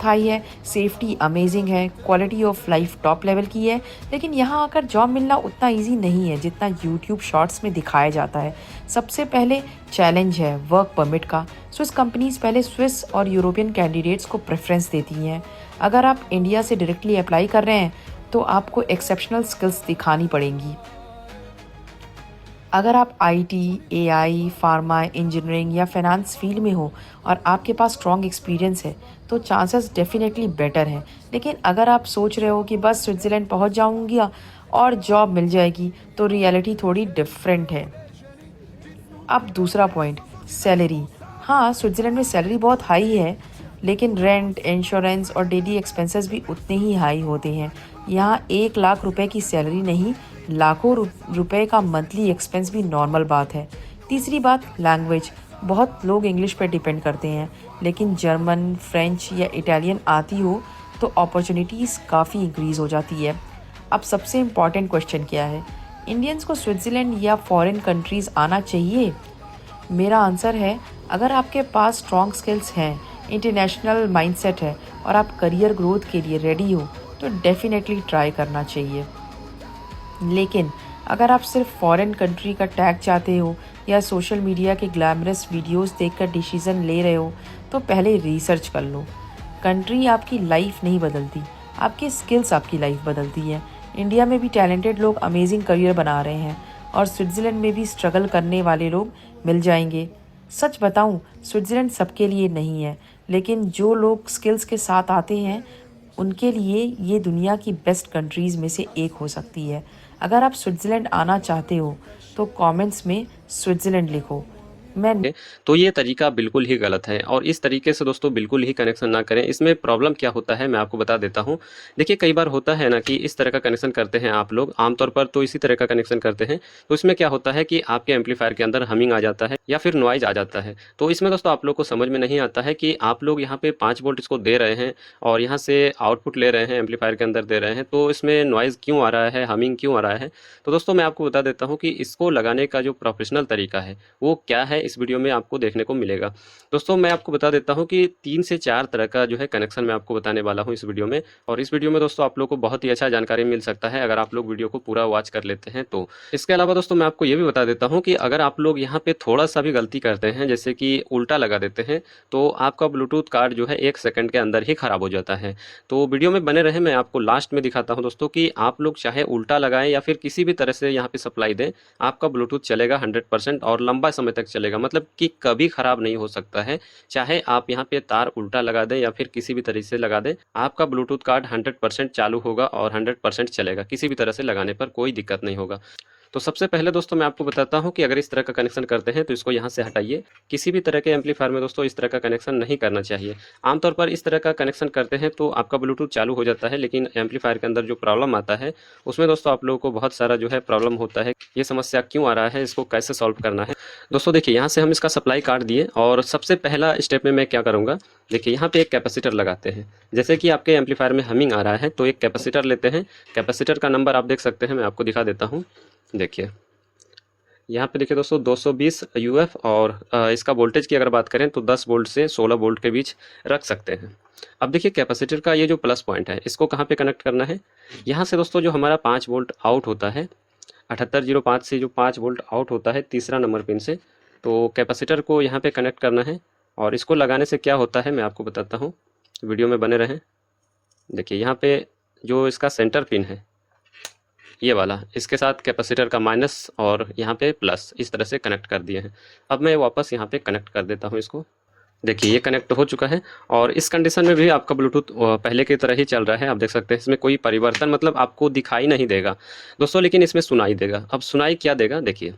High है, safety amazing है, quality of life top level की है, लेकिन यहाँ आकर जॉब मिलना उतना ईजी नहीं है जितना यूट्यूब शॉर्ट्स में दिखाया जाता है। सबसे पहले चैलेंज है वर्क परमिट का। स्विस कंपनीज पहले स्विस और यूरोपियन कैंडिडेट्स को प्रेफरेंस देती हैं। अगर आप इंडिया से डायरेक्टली अप्लाई कर रहे हैं तो आपको एक्सेप्शनल स्किल्स दिखानी पड़ेंगी। अगर आप आईटी, एआई, फार्मा, इंजीनियरिंग या फाइनेंस फील्ड में हो और आपके पास स्ट्रॉन्ग एक्सपीरियंस है तो चांसेस डेफिनेटली बेटर हैं। लेकिन अगर आप सोच रहे हो कि बस स्विट्ज़रलैंड पहुंच जाऊंगी और जॉब मिल जाएगी तो रियलिटी थोड़ी डिफरेंट है। अब दूसरा पॉइंट, सैलरी। हाँ, स्विट्ज़रलैंड में सैलरी बहुत हाई है, लेकिन रेंट, इंश्योरेंस और डेली एक्सपेंसेस भी उतने ही हाई होते हैं। यहाँ 1 लाख रुपए की सैलरी नहीं, लाखों रुपए का मंथली एक्सपेंस भी नॉर्मल बात है। तीसरी बात, लैंग्वेज। बहुत लोग इंग्लिश पर डिपेंड करते हैं, लेकिन जर्मन, फ्रेंच या इटालियन आती हो तो अपॉर्चुनिटीज़ काफ़ी इंक्रीज़ हो जाती है। अब सबसे इम्पॉर्टेंट क्वेश्चन क्या है, इंडियंस को स्विट्ज़रलैंड या फॉरेन कंट्रीज़ आना चाहिए? मेरा आंसर है, अगर आपके पास स्ट्रॉन्ग स्किल्स हैं, इंटरनेशनल माइंडसेट है और आप करियर ग्रोथ के लिए रेडी हो तो डेफिनेटली ट्राई करना चाहिए। लेकिन अगर आप सिर्फ फॉरेन कंट्री का टैग चाहते हो या सोशल मीडिया के ग्लैमरस वीडियोस देखकर डिसीजन ले रहे हो तो पहले रिसर्च कर लो। कंट्री आपकी लाइफ नहीं बदलती, आपकी स्किल्स आपकी लाइफ बदलती है। इंडिया में भी टैलेंटेड लोग अमेजिंग करियर बना रहे हैं और स्विट्ज़रलैंड में भी स्ट्रगल करने वाले लोग मिल जाएंगे। सच बताऊं, स्विट्ज़रलैंड सबके लिए नहीं है, लेकिन जो लोग स्किल्स के साथ आते हैं उनके लिए ये दुनिया की बेस्ट कंट्रीज़ में से एक हो सकती है। अगर आप स्विट्ज़रलैंड आना चाहते हो तो कमेंट्स में स्विट्ज़रलैंड लिखो। मैं तो ये तरीका बिल्कुल ही गलत है और इस तरीके से दोस्तों बिल्कुल ही कनेक्शन ना करें। इसमें प्रॉब्लम क्या होता है मैं आपको बता देता हूँ। देखिए कई बार होता है ना कि इस तरह का कनेक्शन करते हैं आप लोग, आमतौर पर तो इसी तरह का कनेक्शन करते हैं। तो इसमें क्या होता है कि आपके एम्पलीफायर के अंदर हमिंग आ जाता है या फिर नॉइज आ जाता है। तो इसमें दोस्तों आप लोग को समझ में नहीं आता है कि आप लोग यहाँ पे 5 वोल्ट इसको दे रहे हैं और यहाँ से आउटपुट ले रहे हैं, एम्पलीफायर के अंदर दे रहे हैं, तो इसमें नॉइज़ क्यों आ रहा है, हमिंग क्यों आ रहा है। तो दोस्तों मैं आपको बता देता हूँ कि इसको लगाने का जो प्रोफेशनल तरीका है वो क्या है, इस वीडियो में आपको देखने को मिलेगा। दोस्तों मैं आपको बता देता हूं कि 3 से 4 तरह का जो है कनेक्शन मैं आपको बताने वाला हूं इस वीडियो में, और इस वीडियो में दोस्तों आप लोग को बहुत ही अच्छा जानकारी मिल सकता है अगर आप लोग वीडियो को पूरा वॉच कर लेते हैं तो। इसके अलावा दोस्तों मैं आपको ये भी बता देता हूं कि अगर आप लोग यहाँ पे थोड़ा सा भी गलती करते हैं, जैसे कि उल्टा लगा देते हैं, तो आपका ब्लूटूथ कार्ड जो है 1 सेकंड के अंदर ही खराब हो जाता है। तो वीडियो में बने रहे, मैं आपको लास्ट में दिखाता हूँ दोस्तों कि आप लोग चाहे उल्टा लगाएं या फिर किसी भी तरह से यहाँ पे सप्लाई दें, आपका ब्लूटूथ चलेगा 100% और लंबा समय तक चलेगा, मतलब कि कभी खराब नहीं हो सकता है। चाहे आप यहाँ पे तार उल्टा लगा दें या फिर किसी भी तरीके से लगा दें, आपका ब्लूटूथ कार्ड 100% चालू होगा और 100% चलेगा, किसी भी तरह से लगाने पर कोई दिक्कत नहीं होगा। तो सबसे पहले दोस्तों मैं आपको बताता हूं कि अगर इस तरह का कनेक्शन करते हैं तो इसको यहाँ से हटाइए। किसी भी तरह के एम्पलीफायर में दोस्तों इस तरह का कनेक्शन नहीं करना चाहिए। आमतौर पर इस तरह का कनेक्शन करते हैं तो आपका ब्लूटूथ चालू हो जाता है, लेकिन एम्पलीफायर के अंदर जो प्रॉब्लम आता है उसमें दोस्तों आप लोगों को बहुत सारा जो है प्रॉब्लम होता है। ये समस्या क्यों आ रहा है, इसको कैसे सॉल्व करना है। दोस्तों देखिए यहाँ से हम इसका सप्लाई काट दिए और सबसे पहला स्टेप में मैं क्या करूँगा, देखिए यहाँ पे एक कैपेसिटर लगाते हैं। जैसे कि आपके एम्पलीफायर में हमिंग आ रहा है तो एक कैपेसिटर लेते हैं। कैपेसिटर का नंबर आप देख सकते हैं, मैं आपको दिखा देता हूँ। देखिए यहाँ पे देखिए दोस्तों 220 यूएफ, और इसका वोल्टेज की अगर बात करें तो 10 वोल्ट से 16 वोल्ट के बीच रख सकते हैं। अब देखिए कैपेसिटर का ये जो प्लस पॉइंट है इसको कहाँ पे कनेक्ट करना है, यहाँ से दोस्तों जो हमारा 5 वोल्ट आउट होता है 7805 से जो 5 वोल्ट आउट होता है तीसरा नंबर पिन से, तो कैपेसिटर को यहाँ पे कनेक्ट करना है। और इसको लगाने से क्या होता है मैं आपको बताता हूँ, वीडियो में बने रहें। देखिए यहाँ पे जो इसका सेंटर पिन है ये वाला, इसके साथ कैपेसिटर का माइनस और यहाँ पे प्लस इस तरह से कनेक्ट कर दिए हैं। अब मैं वापस यहाँ पे कनेक्ट कर देता हूँ इसको। देखिए ये कनेक्ट हो चुका है और इस कंडीशन में भी आपका ब्लूटूथ पहले की तरह ही चल रहा है। आप देख सकते हैं इसमें कोई परिवर्तन मतलब आपको दिखाई नहीं देगा दोस्तों, लेकिन इसमें सुनाई देगा। अब सुनाई क्या देगा, देखिए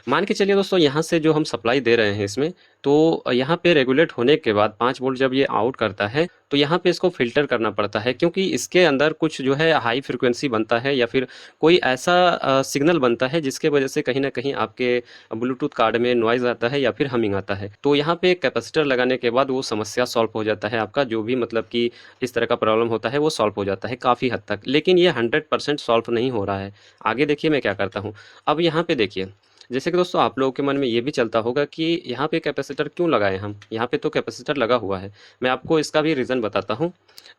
मान के चलिए दोस्तों यहाँ से जो हम सप्लाई दे रहे हैं इसमें, तो यहाँ पे रेगुलेट होने के बाद 5 वोल्ट जब ये आउट करता है तो यहाँ पे इसको फिल्टर करना पड़ता है, क्योंकि इसके अंदर कुछ जो है हाई फ्रिक्वेंसी बनता है या फिर कोई ऐसा सिग्नल बनता है जिसके वजह से कहीं ना कहीं आपके ब्लूटूथ कार्ड में नॉइज़ आता है या फिर हमिंग आता है। तो यहाँ पे कैपेसिटर लगाने के बाद वो समस्या सॉल्व हो जाता है, आपका जो भी मतलब कि इस तरह का प्रॉब्लम होता है वो सॉल्व हो जाता है काफ़ी हद तक। लेकिन ये 100% सॉल्व नहीं हो रहा है। आगे देखिए मैं क्या करता हूँ। अब यहाँ पे देखिए जैसे कि दोस्तों आप लोगों के मन में ये भी चलता होगा कि यहाँ पे कैपेसिटर क्यों लगाए हम, यहाँ पे तो कैपेसिटर लगा हुआ है। मैं आपको इसका भी रीज़न बताता हूँ।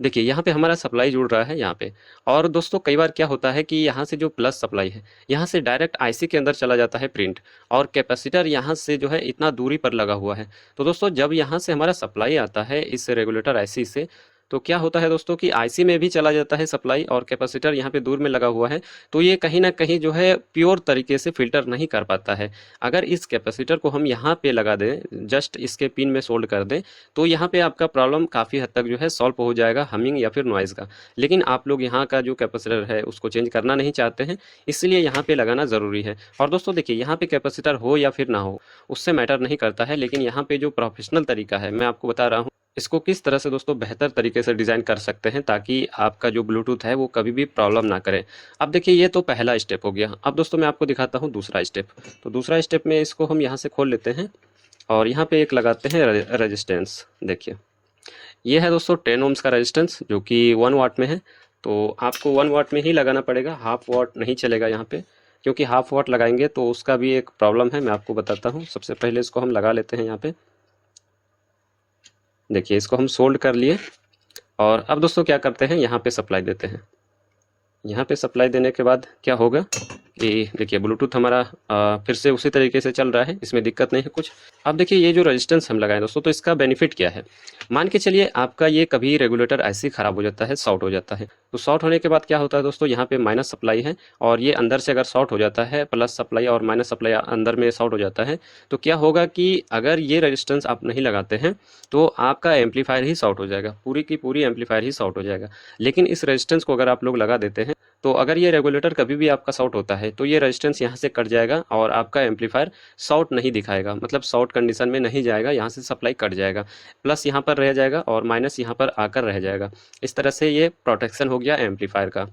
देखिए यहाँ पे हमारा सप्लाई जुड़ रहा है यहाँ पे, और दोस्तों कई बार क्या होता है कि यहाँ से जो प्लस सप्लाई है, यहाँ से डायरेक्ट आईसी के अंदर चला जाता है प्रिंट, और कैपेसिटर यहाँ से जो है इतना दूरी पर लगा हुआ है। तो दोस्तों जब यहाँ से हमारा सप्लाई आता है इस रेगुलेटर आईसी से, तो क्या होता है दोस्तों कि आईसी में भी चला जाता है सप्लाई, और कैपेसिटर यहाँ पे दूर में लगा हुआ है, तो ये कहीं ना कहीं जो है प्योर तरीके से फिल्टर नहीं कर पाता है। अगर इस कैपेसिटर को हम यहाँ पे लगा दें, जस्ट इसके पिन में सोल्ड कर दें, तो यहाँ पे आपका प्रॉब्लम काफ़ी हद तक जो है सॉल्व हो जाएगा, हमिंग या फिर नॉइज़ का। लेकिन आप लोग यहाँ का जो कैपेसिटर है उसको चेंज करना नहीं चाहते हैं, इसलिए यहाँ पे लगाना ज़रूरी है। और दोस्तों देखिए यहाँ पे कैपेसिटर हो या फिर ना हो, उससे मैटर नहीं करता है, लेकिन यहाँ पे जो प्रोफेशनल तरीका है मैं आपको बता रहा हूँ, इसको किस तरह से दोस्तों बेहतर तरीके से डिज़ाइन कर सकते हैं ताकि आपका जो ब्लूटूथ है वो कभी भी प्रॉब्लम ना करे। अब देखिए ये तो पहला स्टेप हो गया। अब दोस्तों मैं आपको दिखाता हूँ दूसरा स्टेप। तो दूसरा स्टेप में इसको हम यहाँ से खोल लेते हैं और यहाँ पे एक लगाते हैं रेजिस्टेंस। देखिए ये है दोस्तों 10 ओम्स का रेजिस्टेंस जो कि 1 वाट में है। तो आपको 1 वाट में ही लगाना पड़ेगा, हाफ वाट नहीं चलेगा यहाँ पे, क्योंकि हाफ वाट लगाएंगे तो उसका भी एक प्रॉब्लम है, मैं आपको बताता हूँ। सबसे पहले इसको हम लगा लेते हैं यहाँ पे। देखिए इसको हम सोल्ड कर लिए, और अब दोस्तों क्या करते हैं, यहाँ पे सप्लाई देते हैं। यहाँ पे सप्लाई देने के बाद क्या होगा कि देखिए ब्लूटूथ हमारा फिर से उसी तरीके से चल रहा है, इसमें दिक्कत नहीं है कुछ। अब देखिए ये जो रेजिस्टेंस हम लगाए दोस्तों, तो इसका बेनिफिट क्या है। मान के चलिए आपका ये कभी रेगुलेटर ऐसे ही ख़राब हो जाता है, शॉर्ट हो जाता है, तो शॉर्ट होने के बाद क्या होता है दोस्तों, यहाँ पे माइनस सप्लाई है और ये अंदर से अगर शॉर्ट हो जाता है, प्लस सप्लाई और माइनस सप्लाई अंदर में शॉर्ट हो जाता है, तो क्या होगा कि अगर ये रेजिस्टेंस आप नहीं लगाते हैं तो आपका एम्पलीफायर ही शॉर्ट हो जाएगा, पूरी की पूरी एम्पलीफायर ही शॉर्ट हो जाएगा। लेकिन इस रेजिस्टेंस को अगर आप लोग लगा देते हैं, तो अगर ये रेगुलेटर कभी भी आपका शॉर्ट होता है तो ये रेजिस्टेंस यहाँ से कट जाएगा और आपका एम्पलीफायर शॉर्ट नहीं दिखाएगा, मतलब शॉर्ट कंडीशन में नहीं जाएगा, यहाँ से सप्लाई कट जाएगा, प्लस यहाँ पर रह जाएगा और माइनस यहाँ पर आकर रह जाएगा। इस तरह से ये प्रोटेक्शन हो गया एम्पलीफायर का।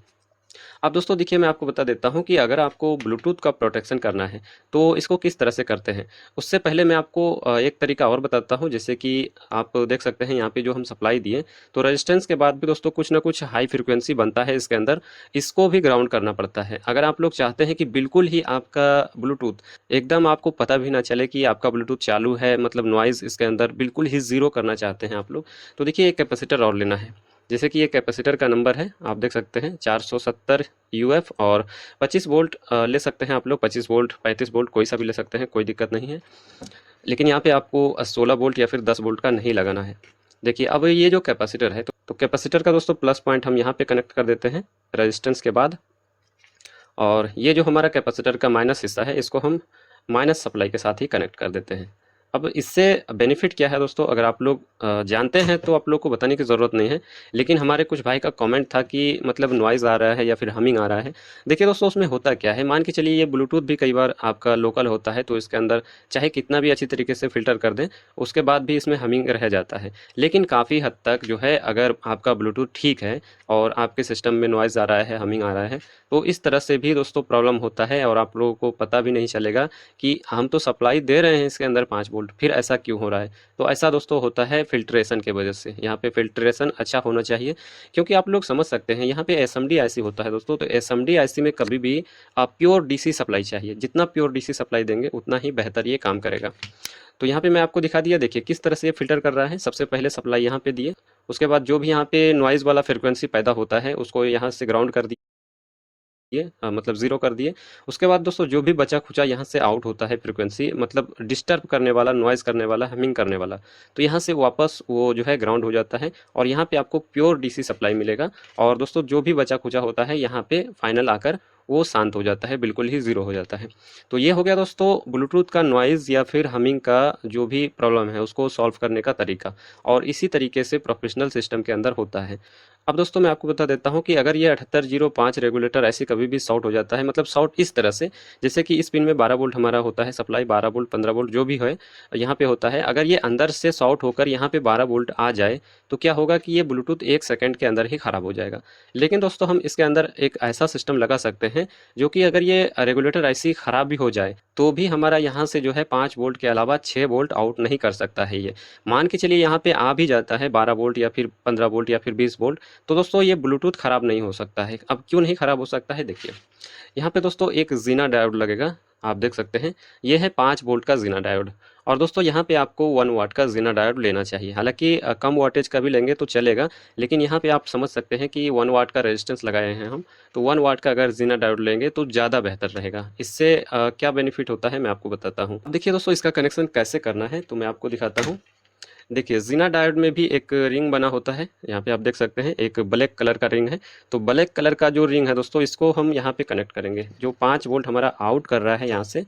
अब दोस्तों देखिए मैं आपको बता देता हूँ कि अगर आपको ब्लूटूथ का प्रोटेक्शन करना है तो इसको किस तरह से करते हैं। उससे पहले मैं आपको एक तरीका और बताता हूँ। जैसे कि आप देख सकते हैं यहाँ पे जो हम सप्लाई दिए, तो रेजिस्टेंस के बाद भी दोस्तों कुछ ना कुछ हाई फ्रिक्वेंसी बनता है इसके अंदर, इसको भी ग्राउंड करना पड़ता है। अगर आप लोग चाहते हैं कि बिल्कुल ही आपका ब्लूटूथ एकदम आपको पता भी ना चले कि आपका ब्लूटूथ चालू है, मतलब नॉइज़ इसके अंदर बिल्कुल ही ज़ीरो करना चाहते हैं आप लोग, तो देखिए एक कैपेसिटर और लेना है। जैसे कि ये कैपेसिटर का नंबर है, आप देख सकते हैं 470 यूएफ, और 25 वोल्ट ले सकते हैं आप लोग, 25 वोल्ट 35 वोल्ट कोई सा भी ले सकते हैं, कोई दिक्कत नहीं है। लेकिन यहाँ पे आपको 16 वोल्ट या फिर 10 वोल्ट का नहीं लगाना है। देखिए अब ये जो कैपेसिटर है, तो कैपेसिटर का दोस्तों प्लस पॉइंट हम यहाँ पे कनेक्ट कर देते हैं रेजिस्टेंस के बाद, और ये जो हमारा कैपेसिटर का माइनस हिस्सा है इसको हम माइनस सप्लाई के साथ ही कनेक्ट कर देते हैं। अब इससे बेनिफिट क्या है दोस्तों, अगर आप लोग जानते हैं तो आप लोग को बताने की ज़रूरत नहीं है, लेकिन हमारे कुछ भाई का कमेंट था कि मतलब नॉइज़ आ रहा है या फिर हमिंग आ रहा है। देखिए दोस्तों उसमें होता क्या है, मान के चलिए ये ब्लूटूथ भी कई बार आपका लोकल होता है, तो इसके अंदर चाहे कितना भी अच्छी तरीके से फ़िल्टर कर दें, उसके बाद भी इसमें हमिंग रह जाता है। लेकिन काफ़ी हद तक जो है अगर आपका ब्लूटूथ ठीक है और आपके सिस्टम में नॉइज़ आ रहा है, हमिंग आ रहा है, तो इस तरह से भी दोस्तों प्रॉब्लम होता है और आप लोगों को पता भी नहीं चलेगा कि हम तो सप्लाई दे रहे हैं इसके अंदर 5 वोल्ट, फिर ऐसा क्यों हो रहा है। तो ऐसा दोस्तों होता है फ़िल्ट्रेशन की वजह से। यहाँ पे फ़िल्ट्रेशन अच्छा होना चाहिए, क्योंकि आप लोग समझ सकते हैं यहाँ पे एसएमडी आईसी होता है दोस्तों, तो एसएमडी आईसी में कभी भी प्योर डीसी सप्लाई चाहिए। जितना प्योर डीसी सप्लाई देंगे उतना ही बेहतर ये काम करेगा। तो यहाँ पे मैं आपको दिखा दिया, देखिए किस तरह से ये फ़िल्टर कर रहा है। सबसे पहले सप्लाई यहाँ पे दिए, उसके बाद जो भी यहाँ पे नॉइज़ वाला फ्रिक्वेंसी पैदा होता है उसको यहाँ से ग्राउंड कर दिया, मतलब ज़ीरो कर दिए। उसके बाद दोस्तों जो भी बचा खुचा यहाँ से आउट होता है फ्रीक्वेंसी, मतलब डिस्टर्ब करने वाला, नॉइज़ करने वाला, हमिंग करने वाला, तो यहाँ से वापस वो जो है ग्राउंड हो जाता है और यहाँ पे आपको प्योर डीसी सप्लाई मिलेगा। और दोस्तों जो भी बचा खुचा होता है यहाँ पे फाइनल आकर वो शांत हो जाता है, बिल्कुल ही ज़ीरो हो जाता है। तो ये हो गया दोस्तों ब्लूटूथ का नॉइज़ या फिर हमिंग का जो भी प्रॉब्लम है उसको सॉल्व करने का तरीका, और इसी तरीके से प्रोफेशनल सिस्टम के अंदर होता है। अब दोस्तों मैं आपको बता देता हूँ कि अगर ये 7805 रेगुलेटर ऐसे कभी भी शॉर्ट हो जाता है, मतलब शॉर्ट इस तरह से, जैसे कि इस पिन में 12 वोल्ट हमारा होता है सप्लाई, 12 वोल्ट 15 वोल्ट जो भी है यहाँ पे होता है, अगर ये अंदर से शॉर्ट होकर यहाँ पे 12 वोल्ट आ जाए तो क्या होगा कि ये ब्लूटूथ 1 सेकंड के अंदर ही ख़राब हो जाएगा। लेकिन दोस्तों हम इसके अंदर एक ऐसा सिस्टम लगा सकते हैं जो कि अगर ये रेगुलेटर ऐसी ख़राब भी हो जाए तो भी हमारा यहाँ से जो है 5 वोल्ट के अलावा 6 वोल्ट आउट नहीं कर सकता है ये। मान के चलिए यहाँ पे आ भी जाता है 12 वोल्ट या फिर 15 वोल्ट या फिर 20 वोल्ट, तो दोस्तों ये ब्लूटूथ ख़राब नहीं हो सकता है। अब क्यों नहीं ख़राब हो सकता है, देखिए यहाँ पे दोस्तों एक जीना डायोड लगेगा, आप देख सकते हैं ये है 5 वोल्ट का जीना डायोड। और दोस्तों यहाँ पे आपको 1 वाट का जीना डायोड लेना चाहिए। हालांकि कम वाटेज का भी लेंगे तो चलेगा, लेकिन यहाँ पे आप समझ सकते हैं कि 1 वाट का रेजिस्टेंस लगाए हैं हम, तो 1 वाट का अगर जीना डायोड लेंगे तो ज़्यादा बेहतर रहेगा। इससे क्या बेनिफिट होता है मैं आपको बताता हूँ। अब देखिए दोस्तों इसका कनेक्शन कैसे करना है तो मैं आपको दिखाता हूँ। देखिए जीना डायोड में भी एक रिंग बना होता है, यहाँ पे आप देख सकते हैं एक ब्लैक कलर का रिंग है। तो ब्लैक कलर का जो रिंग है दोस्तों, इसको हम यहाँ पे कनेक्ट करेंगे। जो 5 वोल्ट हमारा आउट कर रहा है यहाँ से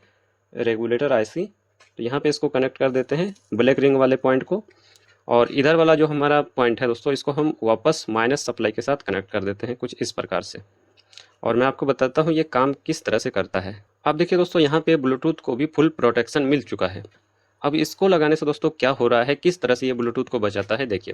रेगुलेटर आईसी, तो यहाँ पे इसको कनेक्ट कर देते हैं ब्लैक रिंग वाले पॉइंट को। और इधर वाला जो हमारा पॉइंट है दोस्तों, इसको हम वापस माइनस सप्लाई के साथ कनेक्ट कर देते हैं कुछ इस प्रकार से। और मैं आपको बताता हूँ ये काम किस तरह से करता है। अब देखिए दोस्तों यहाँ पे ब्लूटूथ को भी फुल प्रोटेक्शन मिल चुका है। अब इसको लगाने से दोस्तों क्या हो रहा है, किस तरह से ये ब्लूटूथ को बचाता है, देखिए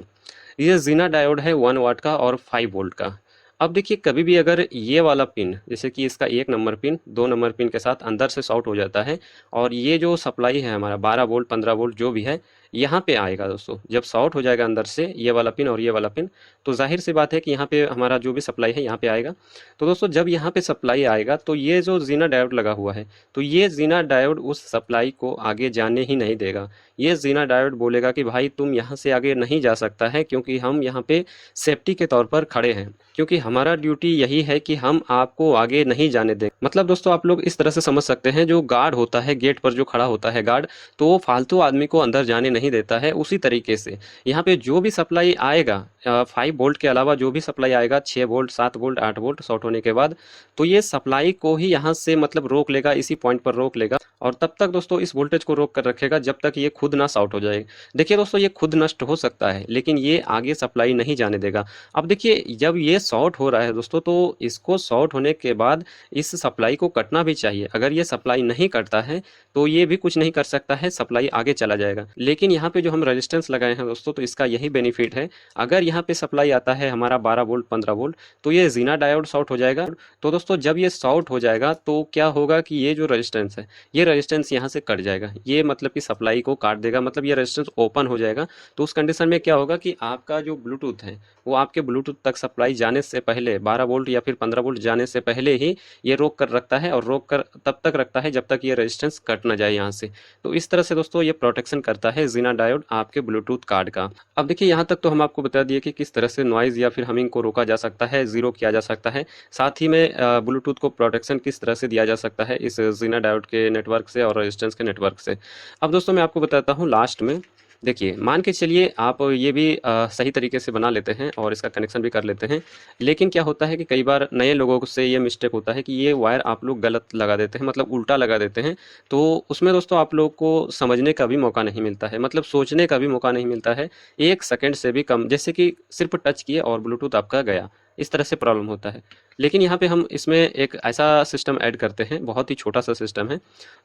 ये जीना डायोड है 1 वाट का और 5 वोल्ट का। अब देखिए कभी भी अगर ये वाला पिन, जैसे कि इसका 1 नंबर पिन 2 नंबर पिन के साथ अंदर से शॉर्ट हो जाता है, और ये जो सप्लाई है हमारा 12 वोल्ट 15 वोल्ट जो भी है यहाँ पे आएगा दोस्तों। जब शॉर्ट हो जाएगा अंदर से ये वाला पिन और ये वाला पिन, तो जाहिर सी बात है कि यहाँ पे हमारा जो भी सप्लाई है यहाँ पे आएगा। तो दोस्तों जब यहाँ पे सप्लाई आएगा तो ये जो जीना डायोड लगा हुआ है, तो ये जीना डायोड उस सप्लाई को आगे जाने ही नहीं देगा। ये जीना डायोड बोलेगा कि भाई तुम यहाँ से आगे नहीं जा सकता है, क्योंकि हम यहाँ पे सेफ्टी के तौर पर खड़े हैं, क्योंकि हमारा ड्यूटी यही है कि हम आपको आगे नहीं जाने दें। मतलब दोस्तों आप लोग इस तरह से समझ सकते हैं, जो गार्ड होता है गेट पर जो खड़ा होता है गार्ड, तो वो फालतू आदमी को अंदर जाने नहीं देता है। उसी तरीके से यहाँ पे जो भी सप्लाई आएगा 5 वोल्ट के अलावा जो भी सप्लाई आएगा 6 वोल्ट 7 वोल्ट 8 वोल्ट शॉर्ट होने के बाद, तो ये सप्लाई को ही यहाँ से मतलब रोक लेगा, इसी पॉइंट पर रोक लेगा। और तब तक दोस्तों इस वोल्टेज को रोक कर रखेगा जब तक ये खुद ना शॉर्ट हो जाए। देखिए दोस्तों ये खुद नष्ट हो सकता है, लेकिन ये आगे सप्लाई नहीं जाने देगा। अब देखिए जब ये शॉर्ट हो रहा है दोस्तों, तो इसको शॉर्ट होने के बाद इस सप्लाई को कटना भी चाहिए। अगर ये सप्लाई नहीं कटता है तो ये भी कुछ नहीं कर सकता है, सप्लाई आगे चला जाएगा। लेकिन यहाँ पे जो हम रेजिस्टेंस लगाए हैं दोस्तों, तो इसका यही बेनिफिट है। अगर यहाँ पे सप्लाई आता है हमारा 12 वोल्ट 15 वोल्ट, तो ये जीना डायोड शॉर्ट हो जाएगा। तो दोस्तों जब ये शॉर्ट हो जाएगा तो क्या होगा कि ये जो रेजिस्टेंस है, ये रेजिस्टेंस यहाँ से कट जाएगा। ये मतलब कि सप्लाई को काट देगा, मतलब ये रेजिस्टेंस ओपन हो जाएगा। तो उस कंडीशन में क्या होगा कि आपका जो ब्लूटूथ है वो आपके ब्लूटूथ तक सप्लाई जाने से पहले 12 वोल्ट या फिर 15 वोल्ट जाने से पहले ही ये रोक कर रखता है, और रोक कर तब तक रखता है जब तक ये रेजिस्टेंस कट ना जाए यहाँ से। तो इस तरह से दोस्तों ये प्रोटेक्शन करता है जीना डायोड आपके ब्लूटूथ कार्ड का। अब देखिए यहाँ तक तो हम आपको बता दिए कि किस तरह से नॉइज़ या फिर हमिंग को रोका जा सकता है, ज़ीरो किया जा सकता है। साथ ही में ब्लूटूथ को प्रोटेक्शन किस तरह से दिया जा सकता है इस जीना डायोड के नेटवर्क से और रेजिस्टेंस के नेटवर्क से। अब दोस्तों मैं आपको बताता हूँ लास्ट में। देखिए मान के चलिए आप ये भी सही तरीके से बना लेते हैं और इसका कनेक्शन भी कर लेते हैं, लेकिन क्या होता है कि कई बार नए लोगों से ये मिस्टेक होता है कि ये वायर आप लोग गलत लगा देते हैं, मतलब उल्टा लगा देते हैं। तो उसमें दोस्तों आप लोग को समझने का भी मौका नहीं मिलता है, मतलब सोचने का भी मौका नहीं मिलता है। 1 सेकंड से भी कम, जैसे कि सिर्फ टच किए और ब्लूटूथ आपका गया, इस तरह से प्रॉब्लम होता है। लेकिन यहाँ पे हम इसमें एक ऐसा सिस्टम ऐड करते हैं, बहुत ही छोटा सा सिस्टम है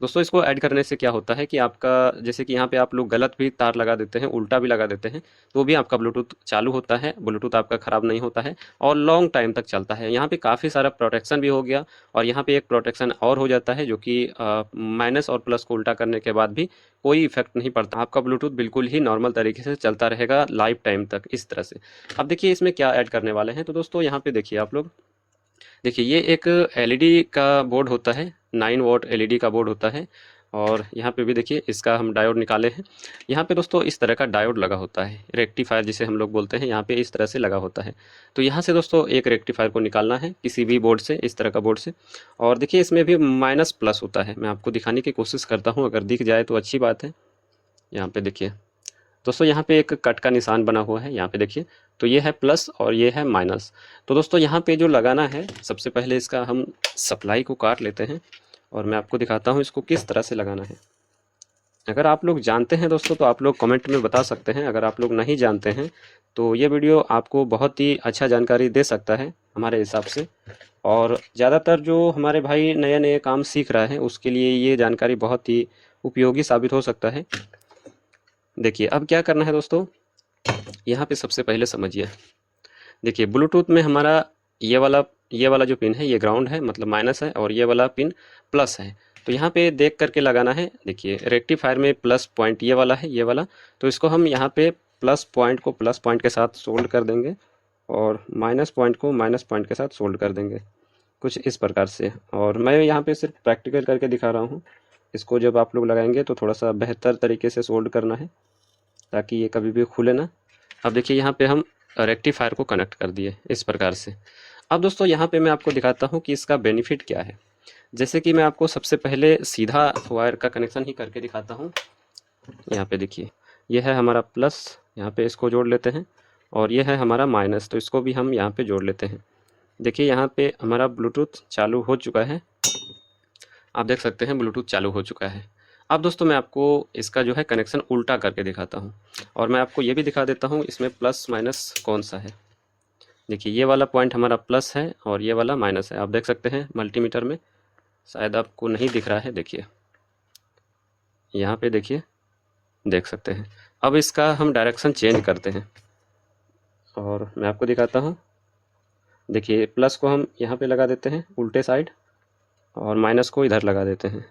दोस्तों। इसको ऐड करने से क्या होता है कि आपका, जैसे कि यहाँ पे आप लोग गलत भी तार लगा देते हैं, उल्टा भी लगा देते हैं, तो भी आपका ब्लूटूथ चालू होता है, ब्लूटूथ आपका ख़राब नहीं होता है और लॉन्ग टाइम तक चलता है। यहाँ पे काफ़ी सारा प्रोटेक्शन भी हो गया, और यहाँ पे एक प्रोटेक्शन और हो जाता है जो कि माइनस और प्लस को उल्टा करने के बाद भी कोई इफेक्ट नहीं पड़ता। आपका ब्लूटूथ बिल्कुल ही नॉर्मल तरीके से चलता रहेगा लाइफ टाइम तक, इस तरह से। अब देखिए इसमें क्या ऐड करने वाले हैं, तो दोस्तों यहाँ पे देखिए आप लोग, देखिए ये एक एलईडी का बोर्ड होता है, 9 वॉट एलईडी का बोर्ड होता है। और यहाँ पे भी देखिए इसका हम डायोड निकाले हैं। यहाँ पे दोस्तों इस तरह का डायोड लगा होता है, रेक्टिफायर जिसे हम लोग बोलते हैं, यहाँ पे इस तरह से लगा होता है। तो यहाँ से दोस्तों एक रेक्टिफायर को निकालना है किसी भी बोर्ड से, इस तरह का बोर्ड से। और देखिए इसमें भी माइनस प्लस होता है, मैं आपको दिखाने की कोशिश करता हूँ, अगर दिख जाए तो अच्छी बात है। यहाँ पे देखिए दोस्तों, यहाँ पे एक कट का निशान बना हुआ है, यहाँ पे देखिए, तो ये है प्लस और ये है माइनस। तो दोस्तों यहाँ पे जो लगाना है, सबसे पहले इसका हम सप्लाई को काट लेते हैं और मैं आपको दिखाता हूँ इसको किस तरह से लगाना है। अगर आप लोग जानते हैं दोस्तों तो आप लोग कमेंट में बता सकते हैं, अगर आप लोग नहीं जानते हैं तो ये वीडियो आपको बहुत ही अच्छा जानकारी दे सकता है हमारे हिसाब से। और ज़्यादातर जो हमारे भाई नए नए काम सीख रहे हैं उसके लिए ये जानकारी बहुत ही उपयोगी साबित हो सकता है। देखिए अब क्या करना है दोस्तों, यहाँ पे सबसे पहले समझिए, देखिए ब्लूटूथ में हमारा ये वाला जो पिन है ये ग्राउंड है, मतलब माइनस है, और ये वाला पिन प्लस है। तो यहाँ पे देख करके लगाना है। देखिए रेक्टिफायर में प्लस पॉइंट ये वाला है, ये वाला, तो इसको हम यहाँ पे प्लस पॉइंट को प्लस पॉइंट के साथ सोल्ड कर देंगे और माइनस पॉइंट को माइनस पॉइंट के साथ सोल्ड कर देंगे। कुछ इस प्रकार से। और मैं यहाँ पे सिर्फ प्रैक्टिकल करके दिखा रहा हूँ। इसको जब आप लोग लगाएंगे तो थोड़ा सा बेहतर तरीके से सोल्ड करना है ताकि ये कभी भी खुले ना। अब देखिए यहाँ पे हम रेक्टिफायर को कनेक्ट कर दिए इस प्रकार से। अब दोस्तों यहाँ पे मैं आपको दिखाता हूँ कि इसका बेनिफिट क्या है। जैसे कि मैं आपको सबसे पहले सीधा वायर का कनेक्शन ही करके दिखाता हूँ। यहाँ पे देखिए ये है हमारा प्लस, यहाँ पे इसको जोड़ लेते हैं, और ये है हमारा माइनस, तो इसको भी हम यहाँ पे जोड़ लेते हैं। देखिए यहाँ पे हमारा ब्लूटूथ चालू हो चुका है, आप देख सकते हैं ब्लूटूथ चालू हो चुका है। अब दोस्तों मैं आपको इसका जो है कनेक्शन उल्टा करके दिखाता हूँ, और मैं आपको ये भी दिखा देता हूँ इसमें प्लस माइनस कौन सा है। देखिए ये वाला पॉइंट हमारा प्लस है और ये वाला माइनस है, आप देख सकते हैं मल्टीमीटर में, शायद आपको नहीं दिख रहा है। देखिए यहाँ पे देखिए, देख सकते हैं। अब इसका हम डायरेक्शन चेंज करते हैं और मैं आपको दिखाता हूँ। देखिए प्लस को हम यहाँ पे लगा देते हैं उल्टे साइड, और माइनस को इधर लगा देते हैं।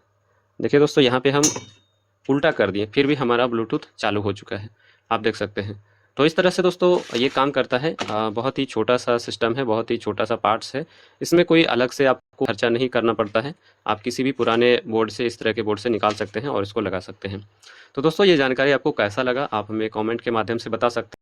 देखिए दोस्तों यहाँ पे हम उल्टा कर दिए, फिर भी हमारा ब्लूटूथ चालू हो चुका है, आप देख सकते हैं। तो इस तरह से दोस्तों ये काम करता है। बहुत ही छोटा सा सिस्टम है, बहुत ही छोटा सा पार्ट्स है, इसमें कोई अलग से आपको खर्चा नहीं करना पड़ता है। आप किसी भी पुराने बोर्ड से, इस तरह के बोर्ड से निकाल सकते हैं और इसको लगा सकते हैं। तो दोस्तों ये जानकारी आपको कैसा लगा आप हमें कमेंट के माध्यम से बता सकते हैं।